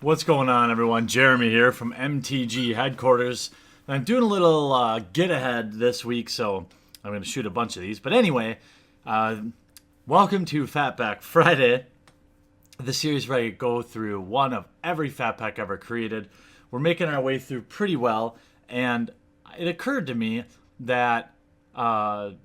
What's going on, everyone? Jeremy here from MTG Headquarters. And I'm doing a little get ahead this week, so I'm going to shoot a bunch of these. But anyway, welcome to Fatback Friday, the series where I go through one of every Fat Pack ever created. We're making our way through pretty well, and it occurred to me that I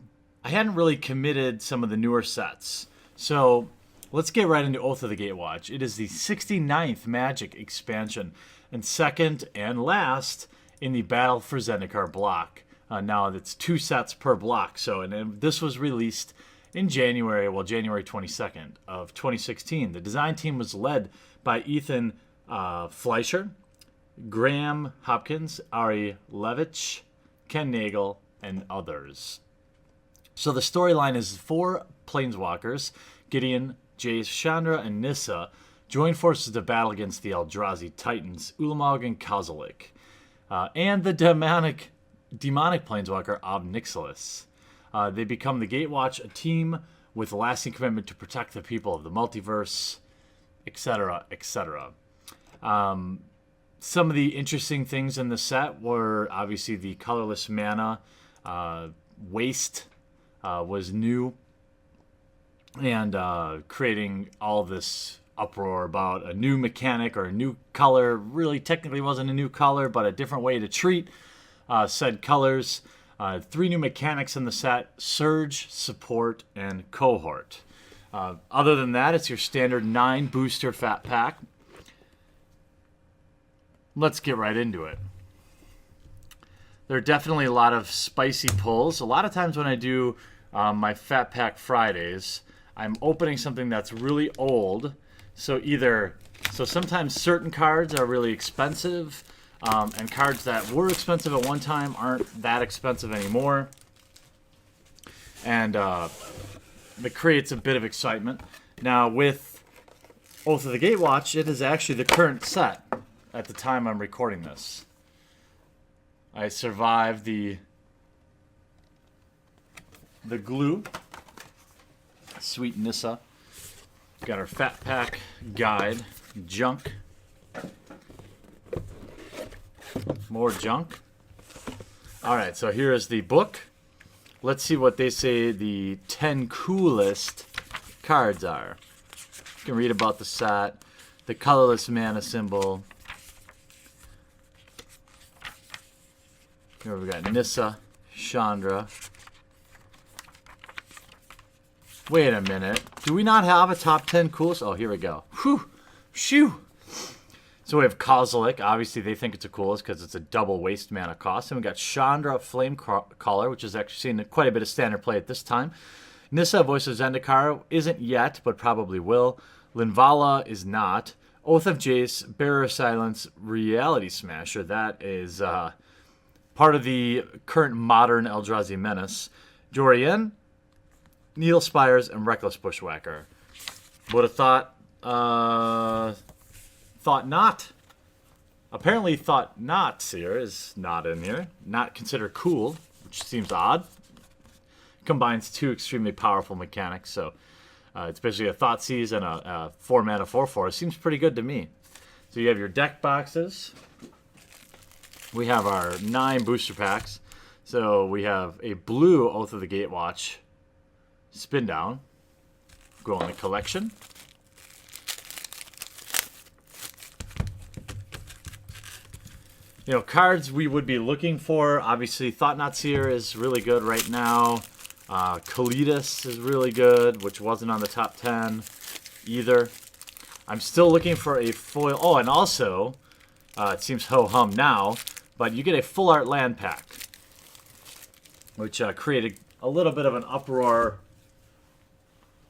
hadn't really committed some of the newer sets. So let's get right into Oath of the Gatewatch. It is the 69th Magic expansion and second and last in the Battle for Zendikar block. Now it's 2 sets per block. And this was released in January 22nd of 2016. The design team was led by Ethan Fleischer, Graham Hopkins, Ari Levitch, Ken Nagel, and others. So the storyline is 4 planeswalkers, Gideon, Jace, Chandra, and Nissa, join forces to battle against the Eldrazi Titans, Ulamog and Kozilek, and the demonic planeswalker Ob Nixilis. They become the Gatewatch, a team with a lasting commitment to protect the people of the multiverse, etc., etc. Some of the interesting things in the set were obviously the colorless mana. Waste was new, and creating all this uproar about a new mechanic or a new color. Really technically wasn't a new color, but a different way to treat said colors. 3 new mechanics in the set: Surge, Support, and Cohort. Other than that, it's your standard 9 booster Fat Pack. Let's get right into it. There are definitely a lot of spicy pulls. A lot of times when I do my Fat Pack Fridays, I'm opening something that's really old. So sometimes certain cards are really expensive, and cards that were expensive at one time aren't that expensive anymore. And it creates a bit of excitement. Now with Oath of the Gatewatch, it is actually the current set at the time I'm recording this. I survived the glue. Sweet Nissa. Got our Fat Pack guide. Junk. More junk. Alright, so here is the book. Let's see what they say the 10 coolest cards are. You can read about the set, the colorless mana symbol. Here we got Nissa, Chandra. Wait a minute. Do we not have a top 10 coolest? Oh, here we go. Whew. Shoo. So we have Kozilek. Obviously, they think it's the coolest because it's a double waste mana cost. And we got Chandra, Flamecaller, which is actually seeing quite a bit of standard play at this time. Nissa, Voice of Zendikar, isn't yet, but probably will. Linvala is not. Oath of Jace, Bearer of Silence, Reality Smasher. That is part of the current modern Eldrazi menace. Jorian, Needle Spires, and Reckless Bushwhacker. Would have thought not. Apparently thought not Seer is not in here. Not considered cool, which seems odd. Combines 2 extremely powerful mechanics, so it's basically a Thoughtseize and a 4-mana 4/4. It seems pretty good to me. So you have your deck boxes. We have our 9 booster packs. So we have a blue Oath of the Gatewatch spin down. Go in the collection. You know, cards we would be looking for. Obviously, Thought Not Seer is really good right now. Kalidas is really good, which wasn't on the top 10 either. I'm still looking for a foil. Oh, and also, it seems ho-hum now, but you get a full art land pack, which created a little bit of an uproar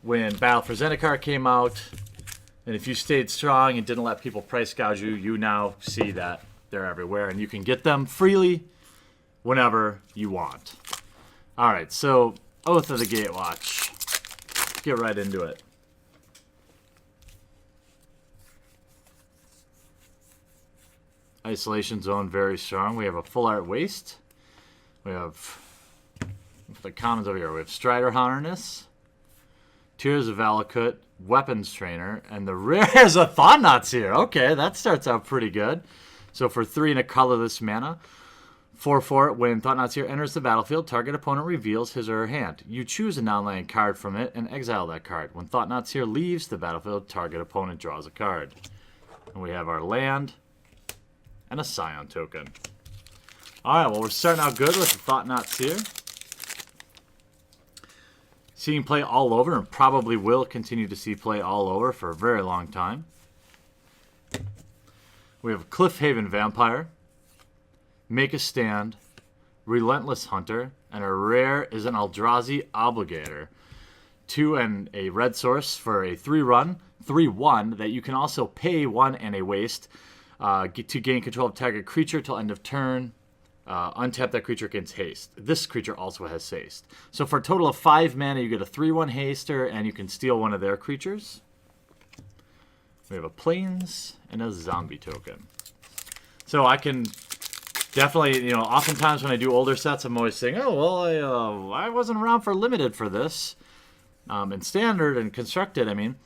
when Battle for Zendikar came out. And if you stayed strong and didn't let people price gouge you, you now see that they're everywhere, and you can get them freely whenever you want. All right, so Oath of the Gatewatch. Let's get right into it. Isolation Zone, very strong. We have a full art waste. We have the commons over here. We have Strider Harness, Tears of Valakut, Weapons Trainer, and the rare is a Thought-Knot's here. Okay, that starts out pretty good. So for 3 and a colorless mana, 4/4, when Thought-Knot's here enters the battlefield, target opponent reveals his or her hand. You choose a non-land card from it and exile that card. When Thought-Knot's here leaves the battlefield, target opponent draws a card. And we have our land and a Scion token. Alright, well, we're starting out good with the Thought-Knot's here. Seeing play all over, and probably will continue to see play all over for a very long time. We have Cliffhaven Vampire, Make a Stand, Relentless Hunter, and a rare is an Eldrazi Obligator. 2 and a red source for a 3/1 that you can also pay 1 and a waste to gain control of target creature till end of turn. Untap that creature against haste. This creature also has haste. So for a total of 5 mana, you get a 3/1 haster, and you can steal one of their creatures. We have a Plains and a Zombie token. So I can definitely, you know, oftentimes when I do older sets, I'm always saying, oh, well, I wasn't around for Limited for this. In Standard and Constructed, I mean.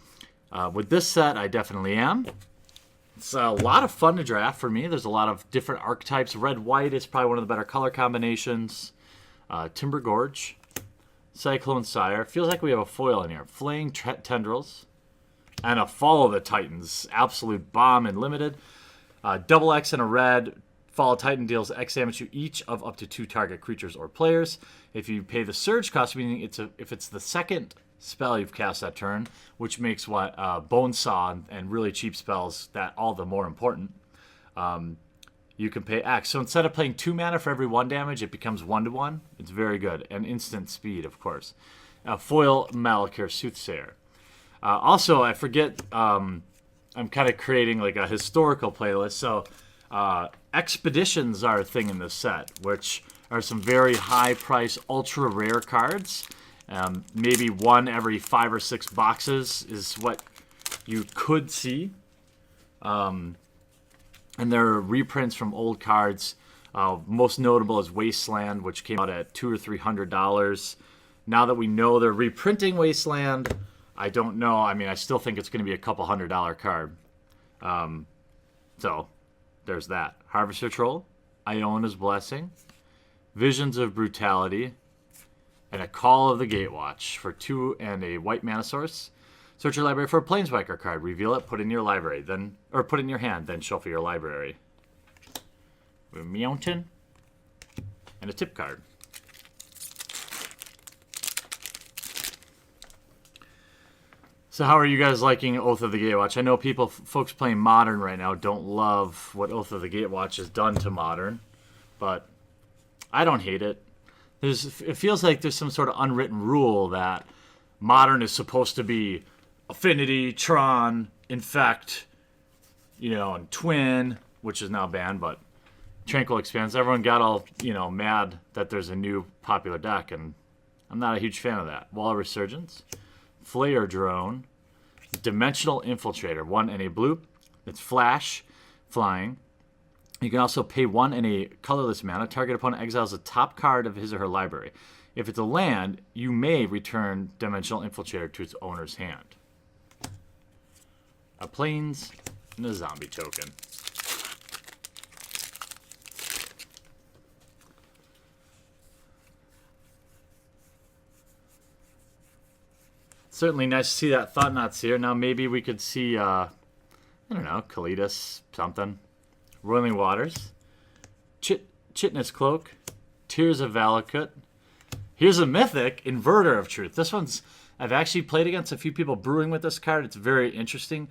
With this set, I definitely am. It's a lot of fun to draft for me. There's a lot of different archetypes. Red-white is probably one of the better color combinations. Timber Gorge, Cyclone Sire. Feels like we have a foil in here. Flaying Tendrils. And a Fall of the Titans. Absolute bomb in Limited. Double X and a red. Fall of Titan deals X damage to each of up to 2 target creatures or players. If you pay the surge cost, meaning if it's the second spell you've cast that turn, which makes what Bone Saw and really cheap spells that all the more important, you can pay X. So instead of paying 2 mana for every 1 damage, it becomes 1/1. It's very good. And instant speed, of course. Foil Malakir Soothsayer. Also, I forget, I'm kind of creating like a historical playlist. So Expeditions are a thing in this set, which are some very high price, ultra rare cards. Maybe 1 every 5 or 6 boxes is what you could see. And there are reprints from old cards. Most notable is Wasteland, which came out at $200 or $300. Now that we know they're reprinting Wasteland, I don't know. I mean, I still think it's going to be a couple $100 card. So there's that. Harvester Troll, Iona's Blessing, Visions of Brutality, and a Call of the Gatewatch for 2 and a white mana source. Search your library for a Planeswalker card. Reveal it, put it in your library, put it in your hand, then shuffle your library. We have a Mountain and a tip card. So how are you guys liking Oath of the Gatewatch? I know folks playing Modern right now don't love what Oath of the Gatewatch has done to Modern, but I don't hate it. It feels like there's some sort of unwritten rule that Modern is supposed to be Affinity, Tron, Infect, and Twin, which is now banned, but Tranquil Expanse. Everyone got all, mad that there's a new popular deck, and I'm not a huge fan of that. Wall of Resurgence, Flare Drone, Dimensional Infiltrator, 1 and a blue. It's flash, flying. You can also pay 1 and a colorless mana. Target opponent exiles the top card of his or her library. If it's a land, you may return Dimensional Infiltrator to its owner's hand. A Plains and a Zombie token. Certainly nice to see that Thought-Knot's here. Now maybe we could see, I don't know, Kalidas, something. Roiling Waters. Chitness Cloak. Tears of Valakut. Here's a Mythic, Inverter of Truth. This one's, I've actually played against a few people brewing with this card. It's very interesting.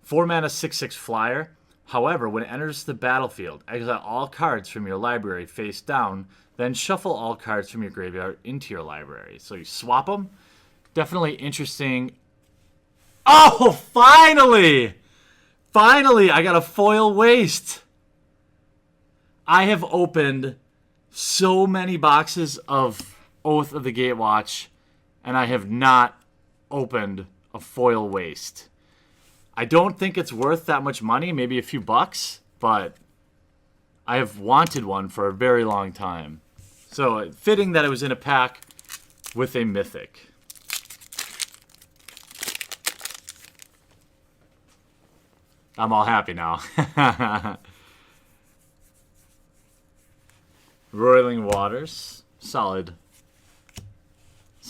4 mana, 6/6 flyer. However, when it enters the battlefield, exile all cards from your library face down, then shuffle all cards from your graveyard into your library. So you swap them. Definitely interesting. Oh, finally! Finally, I got a foil waste. I have opened so many boxes of Oath of the Gatewatch, and I have not opened a foil waste. I don't think it's worth that much money, maybe a few bucks, but I have wanted one for a very long time. So fitting that it was in a pack with a Mythic. I'm all happy now. Roiling Waters. Solid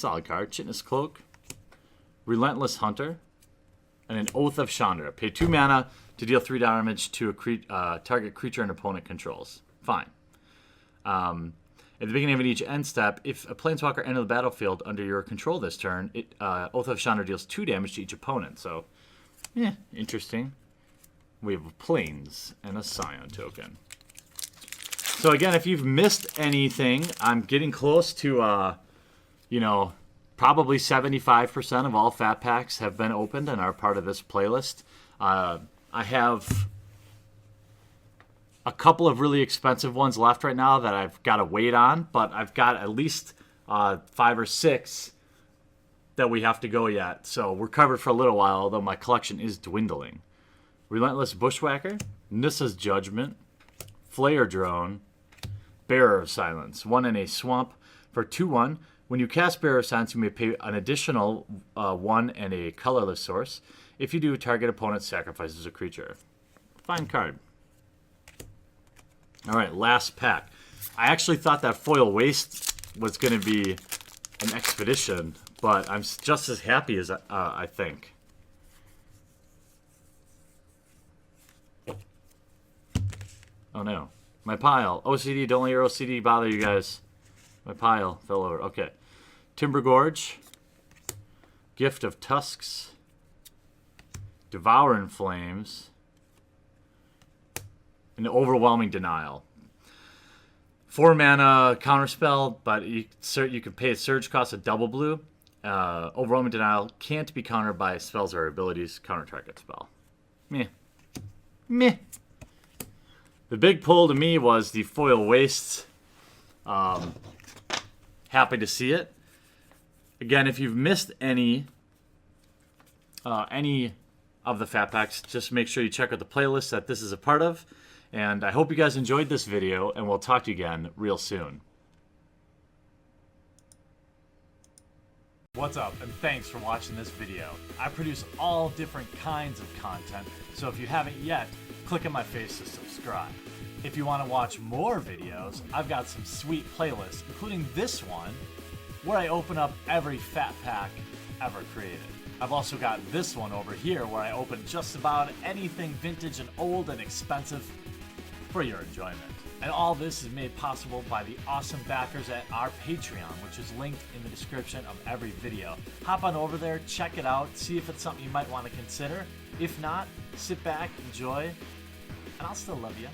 card. Chitinous Cloak. Relentless Hunter. And an Oath of Chandra. Pay 2 mana to deal 3 damage to a target creature an opponent controls. Fine. At the beginning of each end step, if a planeswalker enters the battlefield under your control this turn, Oath of Chandra deals 2 damage to each opponent. So, yeah, interesting. We have planes and a Scion token. So again, if you've missed anything, I'm getting close to, you know, probably 75% of all Fat Packs have been opened and are part of this playlist. I have a couple of really expensive ones left right now that I've got to wait on, but I've got at least 5 or 6 that we have to go yet. So we're covered for a little while, although my collection is dwindling. Relentless Bushwhacker, Nissa's Judgment, Flare Drone, Bearer of Silence. 1 in a swamp for 2/1. When you cast Bearer of Silence, you may pay an additional 1 and a colorless source. If you do, target opponent sacrifices a creature. Fine card. All right, last pack. I actually thought that Foil Waste was going to be an expedition, but I'm just as happy as I think. Oh no. My pile. OCD, don't let your OCD bother you guys. My pile fell over. Okay. Timber Gorge. Gift of Tusks. Devouring Flames. An Overwhelming Denial. 4 mana counterspell, but you can pay a surge cost of double blue. Overwhelming Denial can't be countered by spells or abilities. Counter target spell. Meh. Meh. The big pull to me was the Foil Wastes. Happy to see it. Again, if you've missed any of the Fat Packs, just make sure you check out the playlist that this is a part of. And I hope you guys enjoyed this video, and we'll talk to you again real soon. What's up, and thanks for watching this video. I produce all different kinds of content, so if you haven't yet, click on my face to subscribe. If you want to watch more videos, I've got some sweet playlists, including this one, where I open up every Fat Pack ever created. I've also got this one over here, where I open just about anything vintage and old and expensive for your enjoyment. And all this is made possible by the awesome backers at our Patreon, which is linked in the description of every video. Hop on over there, check it out, see if it's something you might want to consider. If not, sit back, enjoy, and I'll still love you.